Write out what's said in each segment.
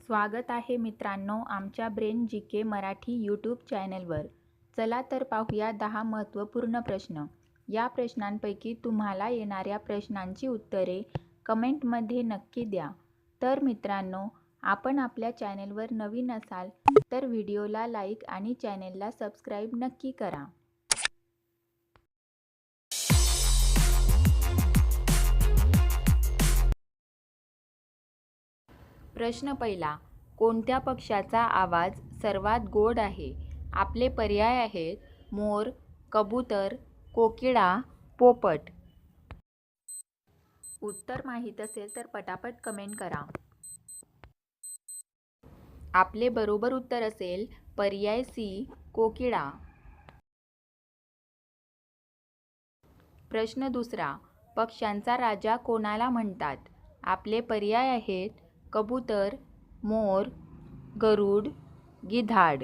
स्वागत आहे मित्रांनो आमच्या ब्रेन जी के मराठी यूट्यूब चॅनलवर. चला तर पाहूया 10 महत्त्वपूर्ण प्रश्न. या प्रश्नांपैकी तुम्हाला येणाऱ्या प्रश्नांची उत्तरे कमेंटमध्ये नक्की द्या. तर मित्रांनो, आपण आपल्या चॅनलवर नवीन असाल तर व्हिडिओला लाईक आणि चॅनलला सबस्क्राईब नक्की करा. प्रश्न पहिला. कोणत्या पक्ष्याचा आवाज सर्वात गोड आहे? आपले पर्याय आहेत मोर, कबूतर, कोकिळा, पोपट. उत्तर माहीत असेल तर पटापट कमेंट करा. आपले बरोबर उत्तर असेल पर्याय सी, कोकिळा. प्रश्न दुसरा. पक्ष्यांचा राजा कोणाला म्हणतात? आपले पर्याय आहेत कबूतर, मोर, गरुड, गिधाड.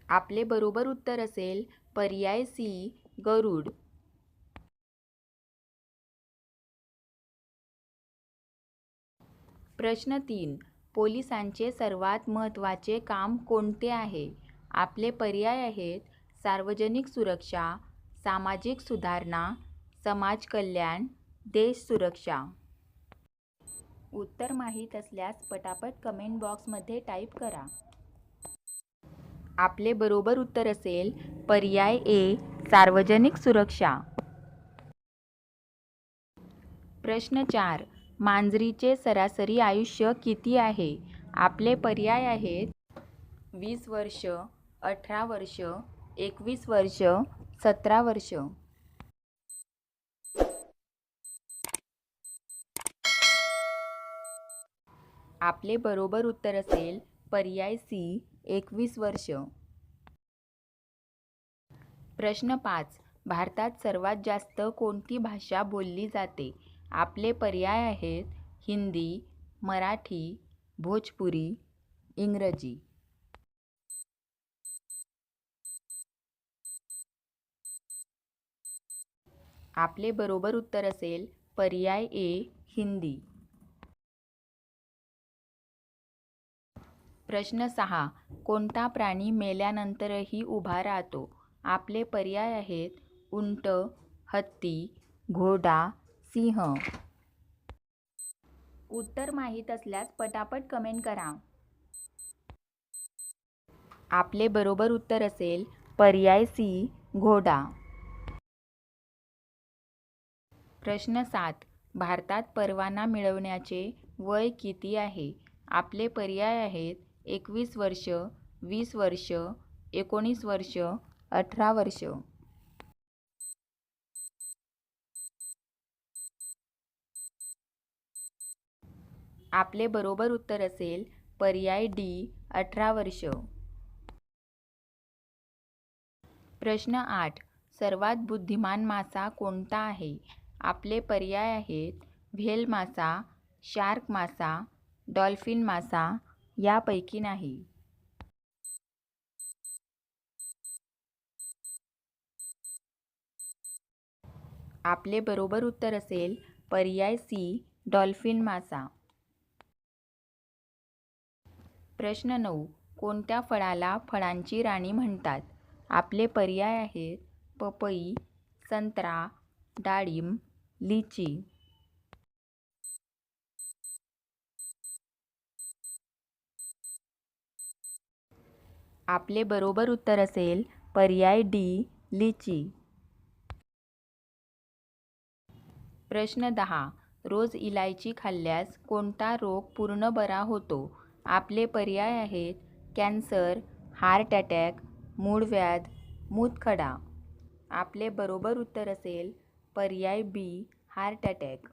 आपले बरोबर उत्तर असेल पर्याय सी, गरुड. प्रश्न 3. पोलिसांचे सर्वात महत्त्वाचे काम कोणते आहे? आपले पर्याय आहेत सार्वजनिक सुरक्षा, सामाजिक सुधारणा, समाज कल्याण, देश सुरक्षा. उत्तर माहीत असल्यास पटापट कमेंट बॉक्समध्ये टाईप करा. आपले बरोबर उत्तर असेल पर्याय ए, सार्वजनिक सुरक्षा. प्रश्न 4. मांजरीचे सरासरी आयुष्य किती आहे? आपले पर्याय आहेत 20 वर्ष, 18 वर्ष, 21 वर्ष, 17 वर्ष. आपले बरोबर उत्तर असेल पर्याय सी, 21 वर्ष. प्रश्न 5. भारतात सर्वात जास्त कोणती भाषा बोलली जाते? आपले पर्याय आहेत हिंदी, मराठी, भोजपुरी, इंग्रजी. आपले बरोबर उत्तर असेल पर्याय ए, हिंदी. प्रश्न 6. कोणता प्राणी मेल्यानंतरही उभा राहतो? आपले पर्याय आहेत उंट, हत्ती, घोडा, सिंह. उत्तर माहीत असल्यास पटापट कमेंट करा. आपले बरोबर उत्तर असेल पर्याय सी, घोडा. प्रश्न 7. भारतात परवाना मिळवण्याचे वय किती आहे? आपले पर्याय आहेत 21 वर्ष, 20 वर्ष, 19 वर्ष, 18 वर्ष. आपले बरोबर उत्तर असेल पर्याय डी, 18 वर्ष. प्रश्न 8. सर्वात बुद्धिमान मासा कोणता आहे? आपले पर्याय आहेत व्हेल मासा, शार्क मासा, डॉल्फिन मासा, यापैकी नाही. आपले बरोबर उत्तर असेल पर्याय सी, डॉल्फिन मासा. प्रश्न 9. कोणत्या फळाला फळांची राणी म्हणतात? आपले पर्याय आहेत पपई, संत्रा, डाळिंब, लिची. आपले बरोबर उत्तर असेल पर्याय डी, लिची. प्रश्न 10. रोज इलायची खाल्ल्यास कोणता रोग पूर्ण बरा होतो? आपले पर्याय आहेत कॅन्सर, हार्ट अटॅक, मूळव्याध, मूतखडा. आपले बरोबर उत्तर असेल पर्याय बी, हार्ट अटॅक.